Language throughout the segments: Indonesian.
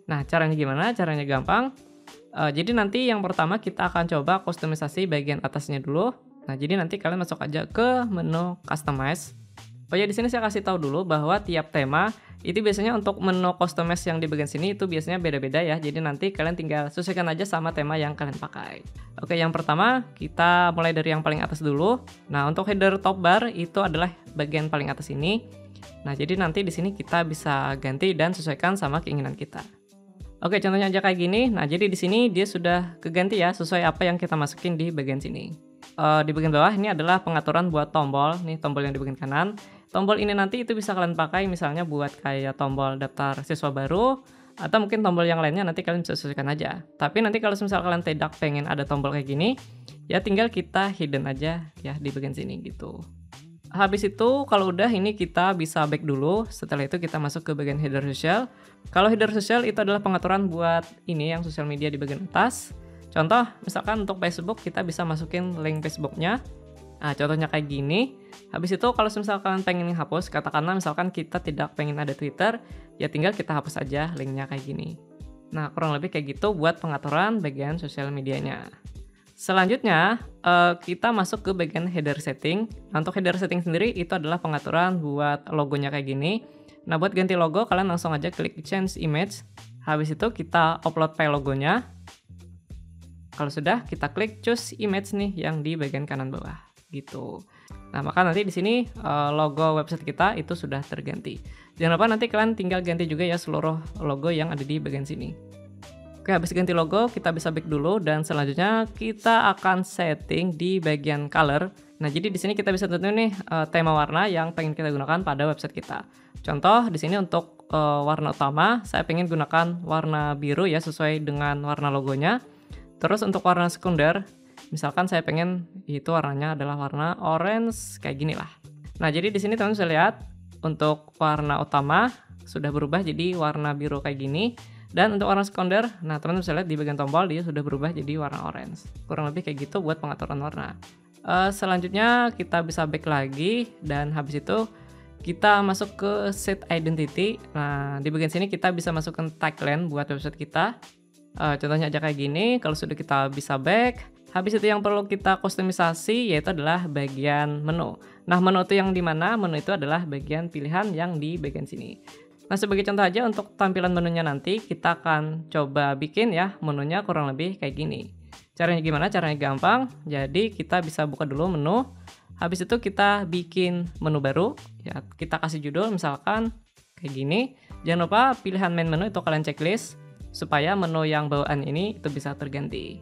Nah, caranya gimana? Caranya gampang. Jadi nanti yang pertama kita akan coba kustomisasi bagian atasnya dulu. Nah, jadi nanti kalian masuk aja ke menu customize. Oh ya, di sini saya kasih tahu dulu bahwa tiap tema itu biasanya untuk menu customize yang di bagian sini itu biasanya beda-beda ya. Jadi nanti kalian tinggal sesuaikan aja sama tema yang kalian pakai. Oke, yang pertama kita mulai dari yang paling atas dulu. Nah, untuk header top bar itu adalah bagian paling atas ini. Nah, jadi nanti di sini kita bisa ganti dan sesuaikan sama keinginan kita. Oke, contohnya aja kayak gini. Nah, jadi di sini dia sudah keganti ya sesuai apa yang kita masukin di bagian sini. Di bagian bawah ini adalah pengaturan buat tombol. Nih tombol yang di bagian kanan. Tombol ini nanti itu bisa kalian pakai misalnya buat kayak tombol daftar siswa baru atau mungkin tombol yang lainnya nanti kalian bisa sesuaikan aja. Tapi nanti kalau misal kalian tidak pengen ada tombol kayak gini, ya tinggal kita hidden aja ya di bagian sini gitu. Habis itu kalau udah ini kita bisa back dulu. Setelah itu kita masuk ke bagian header sosial. Kalau header sosial itu adalah pengaturan buat ini yang sosial media di bagian atas. Contoh misalkan untuk Facebook kita bisa masukin link Facebooknya. Nah, contohnya kayak gini. Habis itu kalau misalkan kalian pengen hapus, katakanlah misalkan kita tidak pengen ada Twitter, ya tinggal kita hapus aja linknya kayak gini. Nah, kurang lebih kayak gitu buat pengaturan bagian sosial medianya. Selanjutnya, kita masuk ke bagian header setting. Nah, untuk header setting sendiri itu adalah pengaturan buat logonya kayak gini. Nah, buat ganti logo kalian langsung aja klik change image. Habis itu kita upload file logonya. Kalau sudah, kita klik choose image nih yang di bagian kanan bawah gitu. Nah, maka nanti di sini logo website kita itu sudah terganti. Jangan lupa nanti kalian tinggal ganti juga ya seluruh logo yang ada di bagian sini. Oke, habis ganti logo, kita bisa back dulu dan selanjutnya kita akan setting di bagian color. Nah, jadi di sini kita bisa tentuin nih tema warna yang pengen kita gunakan pada website kita. Contoh di sini untuk warna utama, saya pengen gunakan warna biru ya sesuai dengan warna logonya. Terus untuk warna sekunder, misalkan saya pengen itu warnanya adalah warna orange kayak gini lah. Nah, jadi di sini teman-teman bisa lihat untuk warna utama sudah berubah jadi warna biru kayak gini. Dan untuk warna sekunder, nah teman-teman bisa lihat di bagian tombol dia sudah berubah jadi warna orange. Kurang lebih kayak gitu buat pengaturan warna. Selanjutnya kita bisa back lagi dan habis itu kita masuk ke set identity. Nah, di bagian sini kita bisa masukkan tagline buat website kita. Contohnya aja kayak gini, kalau sudah kita bisa back. Habis itu yang perlu kita kustomisasi yaitu adalah bagian menu. Nah, menu itu yang di mana? Menu itu adalah bagian pilihan yang di bagian sini. Nah, sebagai contoh aja untuk tampilan menunya nanti kita akan coba bikin ya menunya kurang lebih kayak gini. Caranya gimana? Caranya gampang. Jadi kita bisa buka dulu menu. Habis itu kita bikin menu baru. Ya, kita kasih judul misalkan kayak gini. Jangan lupa pilihan main menu itu kalian checklist supaya menu yang bawaan ini itu bisa terganti.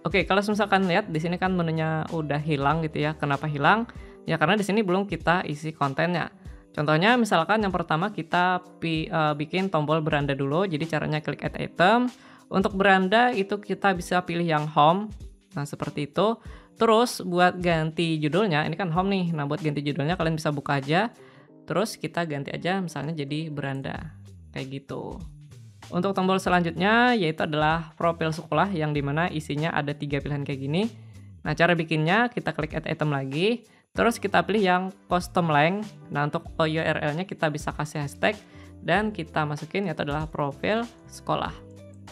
Oke, kalau misalkan lihat di sini kan menunya udah hilang gitu ya. Kenapa hilang? Ya karena di sini belum kita isi kontennya. Contohnya misalkan yang pertama kita bikin tombol beranda dulu. Jadi caranya klik add item. Untuk beranda itu kita bisa pilih yang home. Nah, seperti itu. Terus buat ganti judulnya, ini kan home nih. Nah, buat ganti judulnya kalian bisa buka aja. Terus kita ganti aja misalnya jadi beranda. Kayak gitu. Untuk tombol selanjutnya yaitu adalah profil sekolah yang dimana isinya ada 3 pilihan kayak gini. Nah, cara bikinnya kita klik add item lagi. Terus kita pilih yang custom link. Nah, untuk URL-nya kita bisa kasih hashtag dan kita masukin yaitu adalah profil sekolah.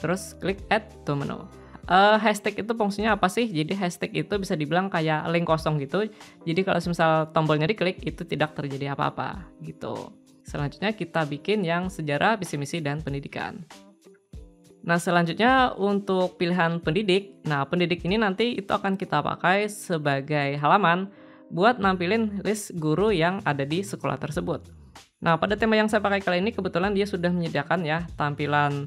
Terus klik add to menu. Hashtag itu fungsinya apa sih? Jadi hashtag itu bisa dibilang kayak link kosong gitu. Jadi kalau misal tombolnya diklik itu tidak terjadi apa-apa gitu. Selanjutnya kita bikin yang sejarah, visi misi dan pendidikan. Nah, selanjutnya untuk pilihan pendidik. Nah, pendidik ini nanti itu akan kita pakai sebagai halaman buat nampilin list guru yang ada di sekolah tersebut. Nah, pada tema yang saya pakai kali ini kebetulan dia sudah menyediakan ya tampilan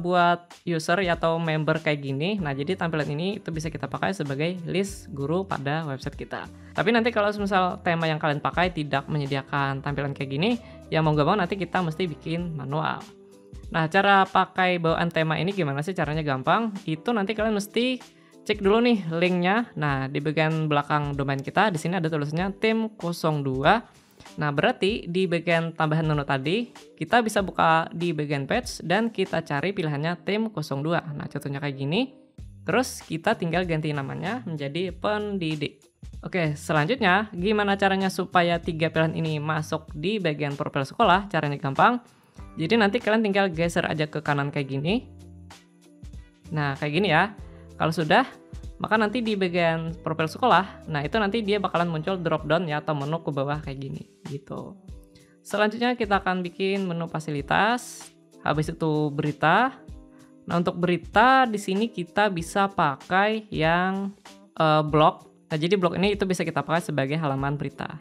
buat user atau member kayak gini. Nah, jadi tampilan ini itu bisa kita pakai sebagai list guru pada website kita. Tapi nanti kalau misal tema yang kalian pakai tidak menyediakan tampilan kayak gini, ya mau gak mau nanti kita mesti bikin manual. Nah, cara pakai bawaan tema ini gimana sih? Caranya gampang. Itu nanti kalian mesti cek dulu nih linknya. Nah, di bagian belakang domain kita di sini ada tulisannya tim 02. Nah, berarti di bagian tambahan menu tadi kita bisa buka di bagian page dan kita cari pilihannya tim 02. Nah, contohnya kayak gini. Terus kita tinggal ganti namanya menjadi pendidik. Oke, selanjutnya gimana caranya supaya 3 pilihan ini masuk di bagian profil sekolah? Caranya gampang. Jadi nanti kalian tinggal geser aja ke kanan kayak gini. Nah, kayak gini ya. Kalau sudah, maka nanti di bagian profil sekolah, nah itu nanti dia bakalan muncul drop down ya atau menu ke bawah kayak gini gitu. Selanjutnya kita akan bikin menu fasilitas, habis itu berita. Nah, untuk berita di sini kita bisa pakai yang blog. Nah, jadi blog ini itu bisa kita pakai sebagai halaman berita.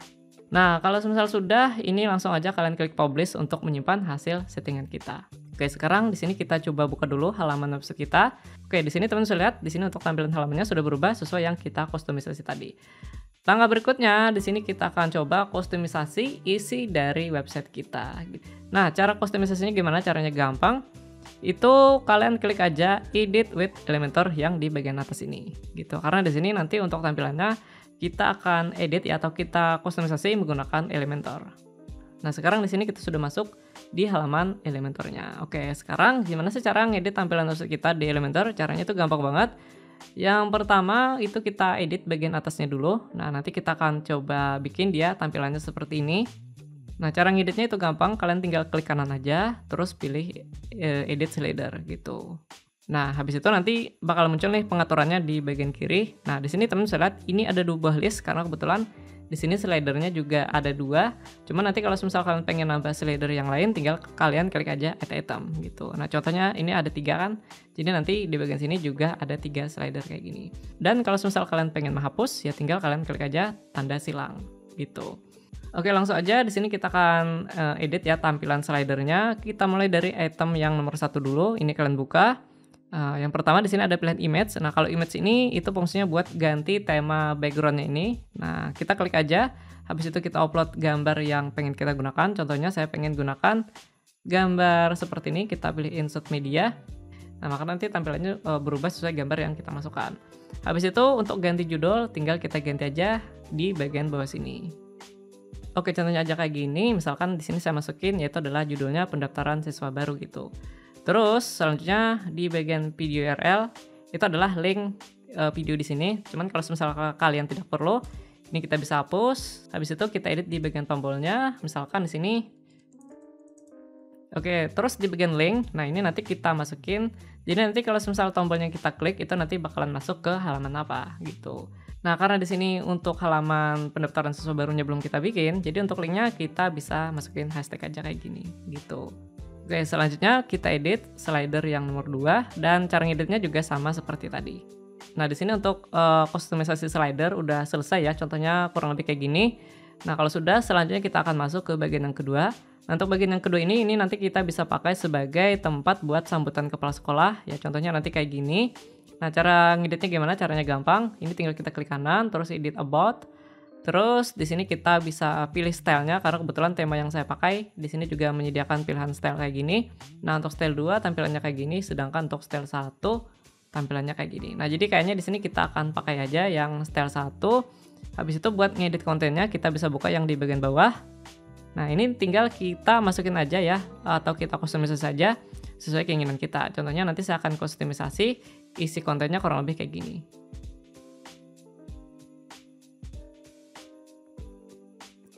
Nah, kalau misal sudah, ini langsung aja kalian klik publish untuk menyimpan hasil settingan kita. Oke, sekarang di sini kita coba buka dulu halaman website kita. Oke, di sini teman-teman bisa lihat, di sini untuk tampilan halamannya sudah berubah sesuai yang kita kustomisasi tadi. Langkah berikutnya, di sini kita akan coba kustomisasi isi dari website kita. Nah, cara kustomisasinya gimana? Caranya gampang. Itu kalian klik aja edit with Elementor yang di bagian atas ini, gitu. Karena di sini nanti untuk tampilannya kita akan edit ya, atau kita kustomisasi menggunakan Elementor. Nah, sekarang di sini kita sudah masuk di halaman Elementornya. Oke, sekarang gimana sih cara ngedit tampilan website kita di Elementor? Caranya itu gampang banget. Yang pertama itu kita edit bagian atasnya dulu. Nah, nanti kita akan coba bikin dia tampilannya seperti ini. Nah, cara ngeditnya itu gampang. Kalian tinggal klik kanan aja, terus pilih edit slider gitu. Nah, habis itu nanti bakal muncul nih pengaturannya di bagian kiri. Nah, di sini teman-teman bisa lihat ini ada 2 buah list karena kebetulan di sini slidernya juga ada 2. Cuma nanti kalau misal kalian pengen nambah slider yang lain, tinggal kalian klik aja add item gitu. Nah, contohnya ini ada 3 kan. Jadi nanti di bagian sini juga ada 3 slider kayak gini. Dan kalau misal kalian pengen menghapus, ya tinggal kalian klik aja tanda silang gitu. Oke, langsung aja di sini kita akan edit ya tampilan slidernya. Kita mulai dari item yang nomor 1 dulu. Ini kalian buka. Yang pertama di sini ada pilihan image. Nah, kalau image ini itu fungsinya buat ganti tema backgroundnya ini. Nah, kita klik aja. Habis itu kita upload gambar yang pengen kita gunakan. Contohnya saya pengen gunakan gambar seperti ini. Kita pilih insert media. Nah, maka nanti tampilannya berubah sesuai gambar yang kita masukkan. Habis itu untuk ganti judul, tinggal kita ganti aja di bagian bawah sini. Oke, contohnya aja kayak gini. Misalkan di sini saya masukin yaitu adalah judulnya pendaftaran siswa baru gitu. Terus selanjutnya di bagian video URL itu adalah link video di sini. Cuman kalau misalkan kalian tidak perlu, ini kita bisa hapus. Habis itu kita edit di bagian tombolnya. Misalkan di sini. Oke, terus di bagian link. Nah, ini nanti kita masukin. Jadi nanti kalau misal tombolnya kita klik itu nanti bakalan masuk ke halaman apa gitu. Nah, karena di sini untuk halaman pendaftaran siswa barunya belum kita bikin, jadi untuk linknya kita bisa masukin hashtag aja kayak gini gitu. Oke, selanjutnya kita edit slider yang nomor 2 dan cara ngeditnya juga sama seperti tadi. Nah, di sini untuk kustomisasi slider udah selesai ya, contohnya kurang lebih kayak gini. Nah, kalau sudah, selanjutnya kita akan masuk ke bagian yang kedua. Nah, untuk bagian yang kedua ini nanti kita bisa pakai sebagai tempat buat sambutan kepala sekolah ya, contohnya nanti kayak gini. Nah, cara ngeditnya gimana? Caranya gampang. Ini tinggal kita klik kanan, terus edit about. Terus di sini kita bisa pilih stylenya karena kebetulan tema yang saya pakai di sini juga menyediakan pilihan style kayak gini. Nah, untuk style 2 tampilannya kayak gini, sedangkan untuk style 1 tampilannya kayak gini. Nah, jadi kayaknya di sini kita akan pakai aja yang style 1. Habis itu buat ngedit kontennya kita bisa buka yang di bagian bawah. Nah, ini tinggal kita masukin aja ya atau kita kustomisasi saja sesuai keinginan kita. Contohnya nanti saya akan kustomisasi isi kontennya kurang lebih kayak gini.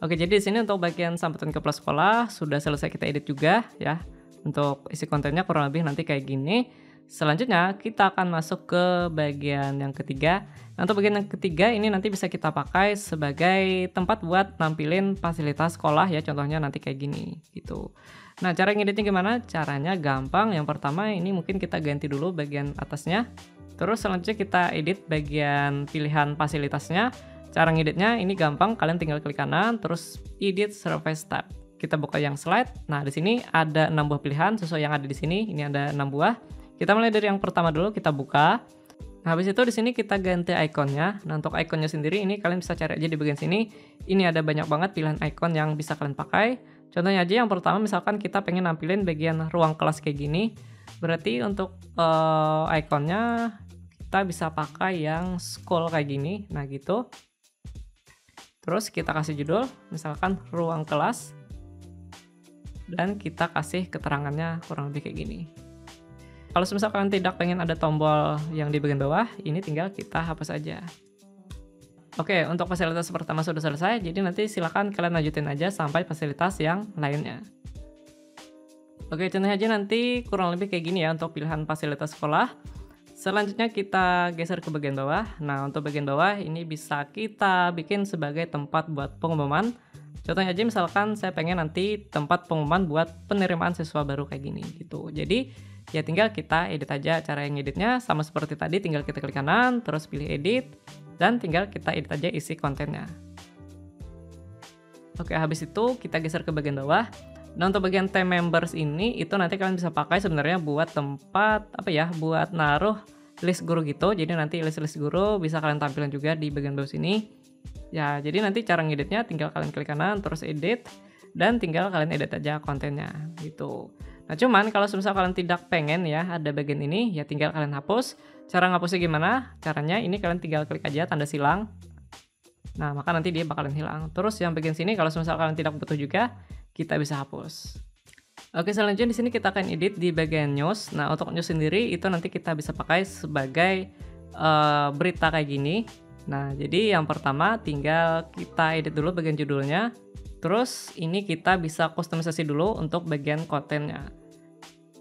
Oke, jadi di sini untuk bagian sambutan kepala sekolah sudah selesai kita edit juga ya. Untuk isi kontennya kurang lebih nanti kayak gini. Selanjutnya kita akan masuk ke bagian yang ketiga. Nah, untuk bagian yang ketiga ini nanti bisa kita pakai sebagai tempat buat nampilin fasilitas sekolah ya. Contohnya nanti kayak gini gitu. Nah, cara ngeditnya gimana? Caranya gampang. Yang pertama ini mungkin kita ganti dulu bagian atasnya. Terus selanjutnya kita edit bagian pilihan fasilitasnya. Cara ngeditnya ini gampang, kalian tinggal klik kanan, terus edit surface tab. Kita buka yang slide. Nah, di sini ada 6 buah pilihan sesuai yang ada di sini. Ini ada 6 buah. Kita mulai dari yang pertama dulu, kita buka. Nah, habis itu di sini kita ganti ikonnya. Nah, untuk ikonnya sendiri ini kalian bisa cari aja di bagian sini. Ini ada banyak banget pilihan ikon yang bisa kalian pakai. Contohnya aja yang pertama misalkan kita pengen nampilin bagian ruang kelas kayak gini. Berarti untuk ikonnya kita bisa pakai yang scroll kayak gini. Nah, gitu. Terus kita kasih judul, misalkan ruang kelas. Dan kita kasih keterangannya kurang lebih kayak gini. Kalau misalkan tidak pengen ada tombol yang di bagian bawah, ini tinggal kita hapus aja. Oke, untuk fasilitas pertama sudah selesai, jadi nanti silakan kalian lanjutin aja sampai fasilitas yang lainnya. Oke, contohnya aja nanti kurang lebih kayak gini ya untuk pilihan fasilitas sekolah. Selanjutnya kita geser ke bagian bawah. Nah, untuk bagian bawah ini bisa kita bikin sebagai tempat buat pengumuman. Contohnya aja misalkan saya pengen nanti tempat pengumuman buat penerimaan siswa baru kayak gini gitu. Jadi ya tinggal kita edit aja, cara yang editnya sama seperti tadi, tinggal kita klik kanan, terus pilih edit, dan tinggal kita edit aja isi kontennya. Oke, habis itu kita geser ke bagian bawah. Nah, untuk bagian team members ini itu nanti kalian bisa pakai sebenarnya buat tempat apa ya, buat naruh list guru gitu. Jadi nanti list-list guru bisa kalian tampilkan juga di bagian bawah sini. Ya, jadi nanti cara ngeditnya tinggal kalian klik kanan terus edit dan tinggal kalian edit aja kontennya gitu. Nah, cuman kalau misal kalian tidak pengen ya ada bagian ini, ya tinggal kalian hapus. Cara ngapusnya gimana? Caranya ini kalian tinggal klik aja tanda silang. Nah, maka nanti dia bakalan hilang. Terus yang bagian sini kalau misal kalian tidak butuh juga, kita bisa hapus. Oke, selanjutnya di sini kita akan edit di bagian news. Nah, untuk news sendiri itu nanti kita bisa pakai sebagai berita kayak gini. Nah, jadi yang pertama tinggal kita edit dulu bagian judulnya. Terus ini kita bisa kustomisasi dulu untuk bagian kontennya.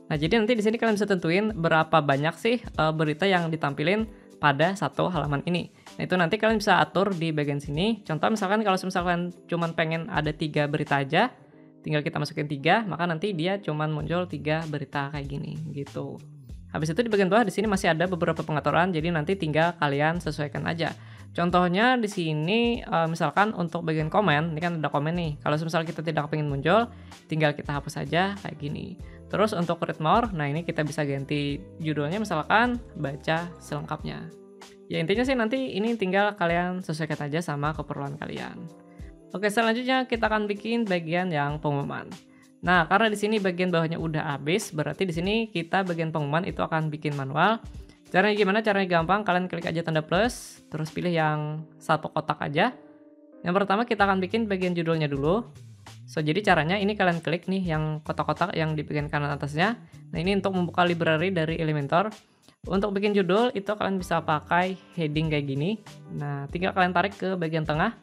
Nah, jadi nanti di sini kalian bisa tentuin berapa banyak sih berita yang ditampilin pada satu halaman ini. Nah, itu nanti kalian bisa atur di bagian sini. Contoh misalkan kalau misalkan cuman pengen ada 3 berita aja, tinggal kita masukin 3, maka nanti dia cuman muncul 3 berita kayak gini gitu. Habis itu di bagian bawah di sini masih ada beberapa pengaturan, jadi nanti tinggal kalian sesuaikan aja. Contohnya di sini misalkan untuk bagian komen, ini kan ada komen nih. Kalau misalkan kita tidak pengen muncul, tinggal kita hapus aja kayak gini. Terus untuk read more, nah ini kita bisa ganti judulnya misalkan baca selengkapnya. Ya intinya sih nanti ini tinggal kalian sesuaikan aja sama keperluan kalian. Oke, selanjutnya kita akan bikin bagian yang pengumuman. Nah, karena di sini bagian bawahnya udah habis, berarti di sini kita bagian pengumuman itu akan bikin manual. Caranya gimana? Caranya gampang, kalian klik aja tanda plus, terus pilih yang satu kotak aja. Yang pertama kita akan bikin bagian judulnya dulu. So, jadi caranya ini kalian klik nih yang kotak-kotak yang di bagian kanan atasnya. Nah, ini untuk membuka library dari Elementor. Untuk bikin judul itu kalian bisa pakai heading kayak gini. Nah, tinggal kalian tarik ke bagian tengah.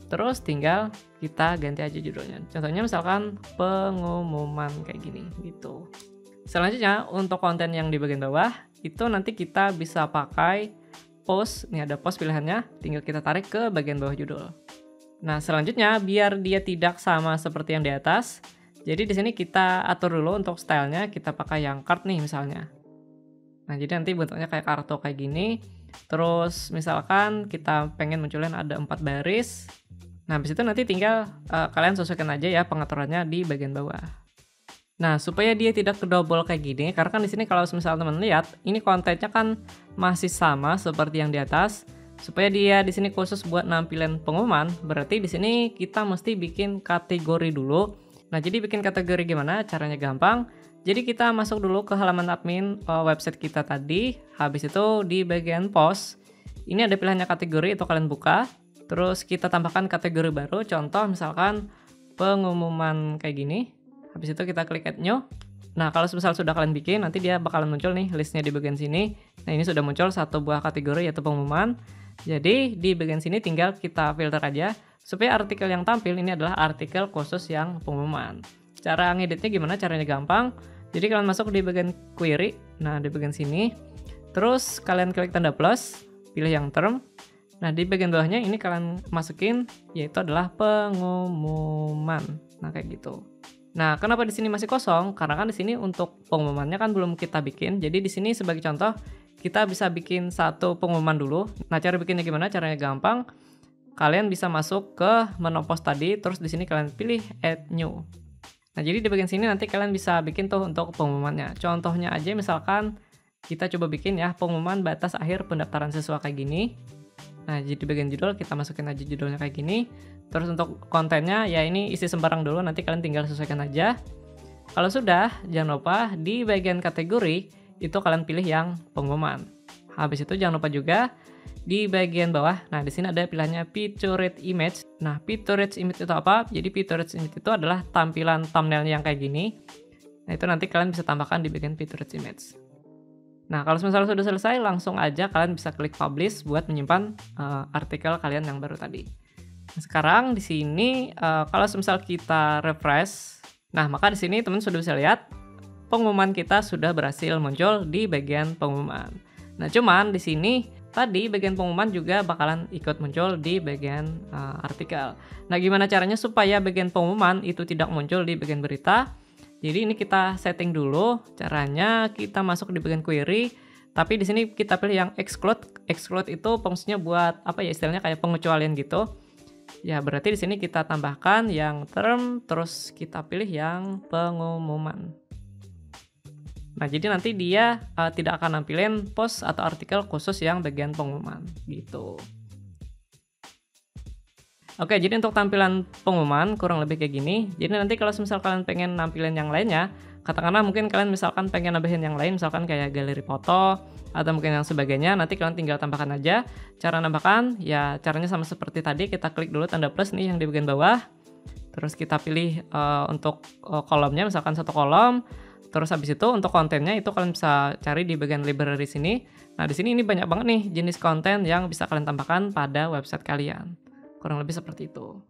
Terus tinggal kita ganti aja judulnya. Contohnya misalkan pengumuman kayak gini gitu. Selanjutnya untuk konten yang di bagian bawah itu nanti kita bisa pakai post. Nih ada post pilihannya, tinggal kita tarik ke bagian bawah judul. Nah, selanjutnya biar dia tidak sama seperti yang di atas, jadi di sini kita atur dulu untuk stylenya, kita pakai yang card nih misalnya. Nah, jadi nanti bentuknya kayak kartu kayak gini. Terus misalkan kita pengen munculin ada 4 baris. Nah, habis itu nanti tinggal kalian sesuaikan aja ya pengaturannya di bagian bawah. Nah, supaya dia tidak kedobel kayak gini, karena kan di sini kalau misalnya teman lihat, ini kontennya kan masih sama seperti yang di atas. Supaya dia di sini khusus buat nampilin pengumuman, berarti di sini kita mesti bikin kategori dulu. Nah, jadi bikin kategori gimana? Caranya gampang. Jadi kita masuk dulu ke halaman admin website kita tadi. Habis itu di bagian post, ini ada pilihannya kategori, itu kalian buka. Terus kita tambahkan kategori baru, contoh misalkan pengumuman kayak gini. Habis itu kita klik add new. Nah, kalau misal sudah kalian bikin, nanti dia bakalan muncul nih listnya di bagian sini. Nah, ini sudah muncul satu buah kategori yaitu pengumuman. Jadi di bagian sini tinggal kita filter aja supaya artikel yang tampil ini adalah artikel khusus yang pengumuman. Cara ngeditnya gimana? Caranya gampang. Jadi kalian masuk di bagian query. Nah, di bagian sini. Terus kalian klik tanda plus, pilih yang term. Nah, di bagian bawahnya ini kalian masukin yaitu adalah pengumuman. Nah, kayak gitu. Nah, kenapa di sini masih kosong? Karena kan di sini untuk pengumumannya kan belum kita bikin. Jadi di sini sebagai contoh kita bisa bikin satu pengumuman dulu. Nah, cara bikinnya gimana? Caranya gampang. Kalian bisa masuk ke menu post tadi, terus di sini kalian pilih add new. Nah, jadi di bagian sini nanti kalian bisa bikin tuh untuk pengumumannya. Contohnya aja misalkan kita coba bikin ya pengumuman batas akhir pendaftaran siswa kayak gini. Nah, jadi di bagian judul kita masukin aja judulnya kayak gini. Terus untuk kontennya ya ini isi sembarang dulu, nanti kalian tinggal sesuaikan aja. Kalau sudah, jangan lupa di bagian kategori itu kalian pilih yang pengumuman. Habis itu jangan lupa juga di bagian bawah. Nah, di sini ada pilihannya featured image. Nah, featured image itu apa? Jadi featured image itu adalah tampilan thumbnail yang kayak gini. Nah, itu nanti kalian bisa tambahkan di bagian featured image. Nah, kalau misalnya sudah selesai, langsung aja kalian bisa klik publish buat menyimpan artikel kalian yang baru tadi. Nah, sekarang di sini kalau misal kita refresh, Nah, maka di sini teman sudah bisa lihat pengumuman kita sudah berhasil muncul di bagian pengumuman. Nah, cuman di sini tadi bagian pengumuman juga bakalan ikut muncul di bagian artikel. Nah, gimana caranya supaya bagian pengumuman itu tidak muncul di bagian berita? Jadi ini kita setting dulu. Caranya kita masuk di bagian query, tapi di sini kita pilih yang exclude. Exclude itu fungsinya buat apa ya, istilahnya kayak pengecualian gitu. Ya, berarti di sini kita tambahkan yang term, terus kita pilih yang pengumuman. Nah, jadi nanti dia tidak akan nampilin post atau artikel khusus yang bagian pengumuman gitu. Oke, jadi untuk tampilan pengumuman kurang lebih kayak gini. Jadi nanti kalau misal kalian pengen nampilin yang lainnya, katakanlah mungkin kalian misalkan pengen nambahin yang lain, misalkan kayak galeri foto atau mungkin yang sebagainya, nanti kalian tinggal tambahkan aja. Cara nambahkan ya caranya sama seperti tadi, kita klik dulu tanda plus nih yang di bagian bawah. Terus kita pilih untuk kolomnya, misalkan satu kolom. Terus habis itu untuk kontennya itu kalian bisa cari di bagian library sini. Nah, di sini ini banyak banget nih jenis konten yang bisa kalian tambahkan pada website kalian. Kurang lebih seperti itu.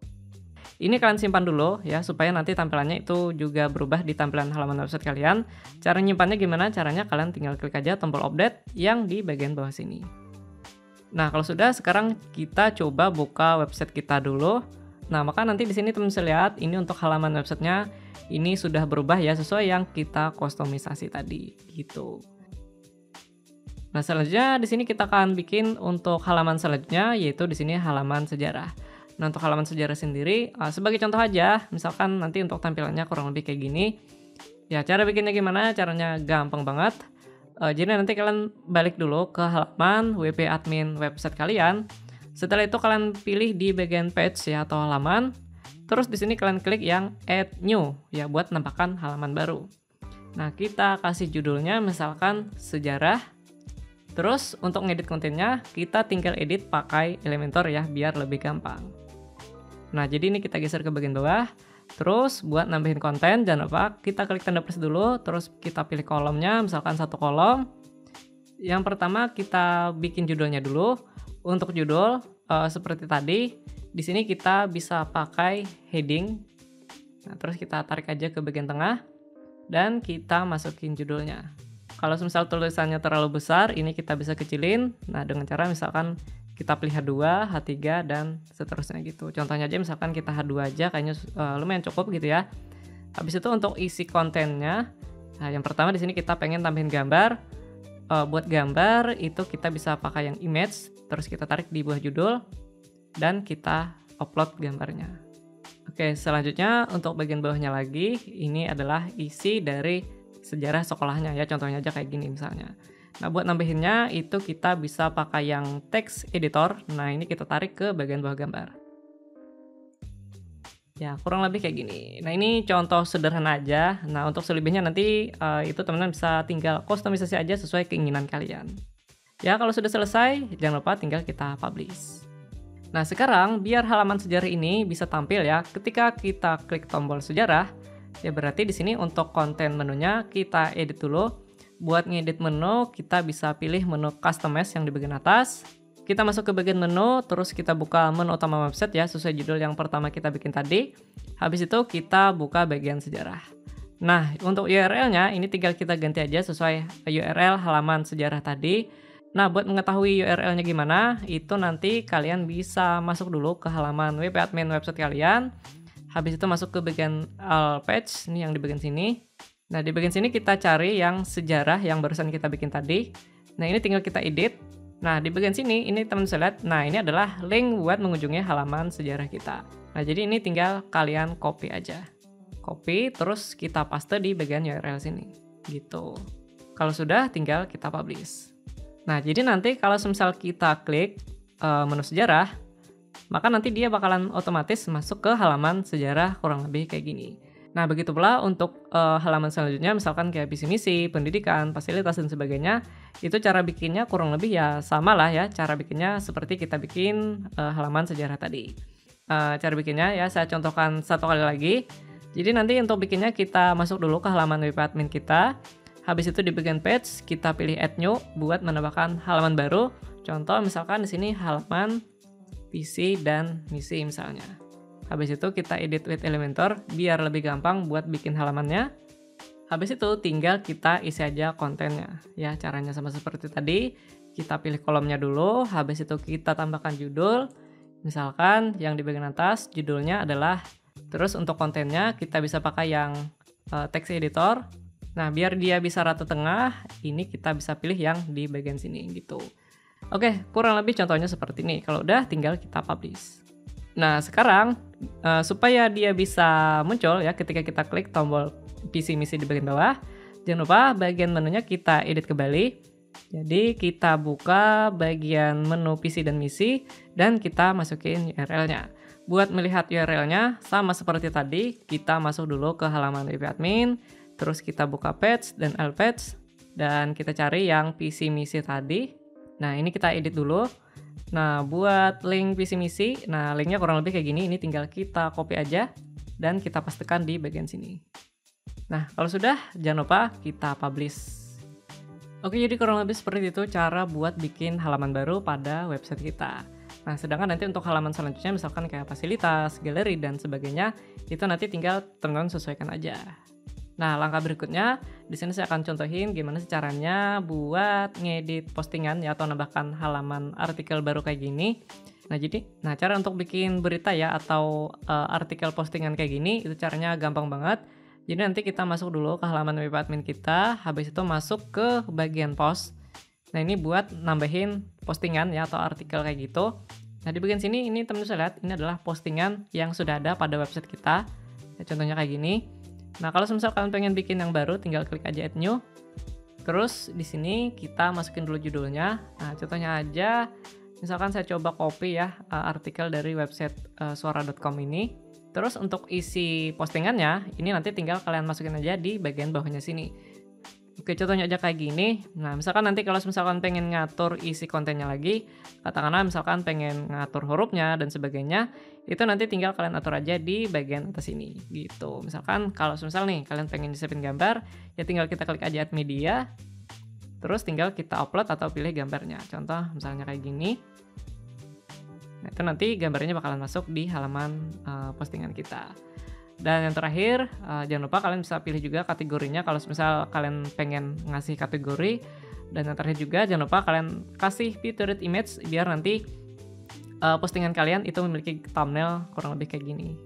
Ini kalian simpan dulu ya, supaya nanti tampilannya itu juga berubah di tampilan halaman website kalian. Cara nyimpannya gimana? Caranya kalian tinggal klik aja tombol update yang di bagian bawah sini. Nah, kalau sudah, sekarang kita coba buka website kita dulu. Nah, maka nanti di sini teman bisa lihat ini untuk halaman websitenya ini sudah berubah ya sesuai yang kita kustomisasi tadi gitu. Nah, selanjutnya di sini kita akan bikin untuk halaman selanjutnya, yaitu di sini halaman sejarah. Nah, untuk halaman sejarah sendiri sebagai contoh aja, misalkan nanti untuk tampilannya kurang lebih kayak gini. Ya, cara bikinnya gimana? Caranya gampang banget. Jadi nanti kalian balik dulu ke halaman WP admin website kalian. Setelah itu kalian pilih di bagian page ya atau halaman. Terus di sini kalian klik yang add new ya buat menambahkan halaman baru. Nah, kita kasih judulnya misalkan sejarah. Terus untuk ngedit kontennya kita tinggal edit pakai Elementor ya biar lebih gampang. Nah, jadi ini kita geser ke bagian bawah. Terus buat nambahin konten jangan lupa kita klik tanda plus dulu, terus kita pilih kolomnya misalkan satu kolom. Yang pertama kita bikin judulnya dulu. Untuk judul seperti tadi, di sini kita bisa pakai heading. Nah, terus kita tarik aja ke bagian tengah dan kita masukin judulnya. Kalau misal tulisannya terlalu besar, ini kita bisa kecilin. Nah, dengan cara misalkan kita pilih H2, H3, dan seterusnya gitu. Contohnya aja misalkan kita H2 aja, kayaknya lumayan cukup gitu ya. Habis itu untuk isi kontennya, nah yang pertama di sini kita pengen tambahin gambar. Buat gambar itu kita bisa pakai yang image, terus kita tarik di bawah judul, dan kita upload gambarnya. Oke, selanjutnya untuk bagian bawahnya lagi, ini adalah isi dari sejarah sekolahnya ya, contohnya aja kayak gini misalnya. Nah, buat nambahinnya itu kita bisa pakai yang text editor. Nah, ini kita tarik ke bagian bawah gambar. Ya, kurang lebih kayak gini. Nah, ini contoh sederhana aja. Nah, untuk selebihnya nanti itu teman-teman bisa tinggal kustomisasi aja sesuai keinginan kalian. Ya, kalau sudah selesai, jangan lupa tinggal kita publish. Nah, sekarang biar halaman sejarah ini bisa tampil ya, ketika kita klik tombol sejarah, ya berarti di sini untuk konten menunya kita edit dulu. Buat ngedit menu, kita bisa pilih menu customize yang di bagian atas. Kita masuk ke bagian menu, terus kita buka menu utama website ya, sesuai judul yang pertama kita bikin tadi. Habis itu kita buka bagian sejarah. Nah, untuk URL-nya ini tinggal kita ganti aja sesuai URL halaman sejarah tadi. Nah, buat mengetahui URL-nya gimana, itu nanti kalian bisa masuk dulu ke halaman WP admin website kalian. Habis itu masuk ke bagian all page, ini yang di bagian sini. Nah, di bagian sini kita cari yang sejarah yang barusan kita bikin tadi. Nah, ini tinggal kita edit. Nah, di bagian sini, ini teman bisa lihat, nah ini adalah link buat mengunjungi halaman sejarah kita. Nah, jadi ini tinggal kalian copy aja. Copy, terus kita paste di bagian URL sini. Gitu. Kalau sudah, tinggal kita publish. Nah, jadi nanti kalau misal kita klik menu sejarah, maka nanti dia bakalan otomatis masuk ke halaman sejarah kurang lebih kayak gini. Nah, begitu pula untuk halaman selanjutnya, misalkan kayak visi misi, pendidikan, fasilitas, dan sebagainya, itu cara bikinnya kurang lebih ya sama lah ya, cara bikinnya seperti kita bikin halaman sejarah tadi. Cara bikinnya ya, saya contohkan satu kali lagi. Jadi nanti untuk bikinnya kita masuk dulu ke halaman WP admin kita. Habis itu di bagian page, kita pilih add new buat menambahkan halaman baru. Contoh misalkan di sini halaman visi dan misi misalnya. Habis itu kita edit with Elementor biar lebih gampang buat bikin halamannya. Habis itu tinggal kita isi aja kontennya. Ya, caranya sama seperti tadi. Kita pilih kolomnya dulu, habis itu kita tambahkan judul. Misalkan yang di bagian atas judulnya adalah, terus untuk kontennya kita bisa pakai yang text editor. Nah, biar dia bisa rata tengah, ini kita bisa pilih yang di bagian sini gitu. Oke, kurang lebih contohnya seperti ini. Kalau udah tinggal kita publish. Nah, sekarang supaya dia bisa muncul ya ketika kita klik tombol PC misi di bagian bawah, jangan lupa bagian menunya kita edit kembali. Jadi kita buka bagian menu PC dan misi dan kita masukin URL-nya. Buat melihat URL-nya sama seperti tadi, kita masuk dulu ke halaman WP Admin, terus kita buka page dan alt page dan kita cari yang PC misi tadi. Nah, ini kita edit dulu. Nah, buat link PC misi, nah linknya kurang lebih kayak gini, ini tinggal kita copy aja dan kita pastekan di bagian sini. Nah, kalau sudah, jangan lupa kita publish. Oke, jadi kurang lebih seperti itu cara buat bikin halaman baru pada website kita. Nah, sedangkan nanti untuk halaman selanjutnya misalkan kayak fasilitas, galeri, dan sebagainya, itu nanti tinggal teman-teman sesuaikan aja. Nah, langkah berikutnya, di sini saya akan contohin gimana sih caranya buat ngedit postingan ya atau nambahkan halaman artikel baru kayak gini. Nah, cara untuk bikin berita ya atau artikel postingan kayak gini itu caranya gampang banget. Jadi nanti kita masuk dulu ke halaman WP Admin kita, habis itu masuk ke bagian post. Nah, ini buat nambahin postingan ya atau artikel kayak gitu. Nah, di bagian sini ini teman-teman bisa lihat ini adalah postingan yang sudah ada pada website kita. Ya, contohnya kayak gini. Nah, kalau misal kalian pengen bikin yang baru, tinggal klik aja add new. Terus di sini kita masukin dulu judulnya. Nah, contohnya aja, misalkan saya coba copy ya artikel dari website suara.com ini. Terus untuk isi postingannya, ini nanti tinggal kalian masukin aja di bagian bawahnya sini. Oke, contohnya aja kayak gini. Nah, misalkan nanti kalau misalkan pengen ngatur isi kontennya lagi, katakanlah misalkan pengen ngatur hurufnya dan sebagainya, itu nanti tinggal kalian atur aja di bagian atas ini, gitu. Misalkan kalau misal nih kalian pengen nyisipin gambar, ya tinggal kita klik aja add media, terus tinggal kita upload atau pilih gambarnya. Contoh misalnya kayak gini. Nah, itu nanti gambarnya bakalan masuk di halaman postingan kita. Dan yang terakhir, jangan lupa kalian bisa pilih juga kategorinya kalau misal kalian pengen ngasih kategori. Dan yang terakhir juga jangan lupa kalian kasih featured image biar nanti postingan kalian itu memiliki thumbnail kurang lebih kayak gini.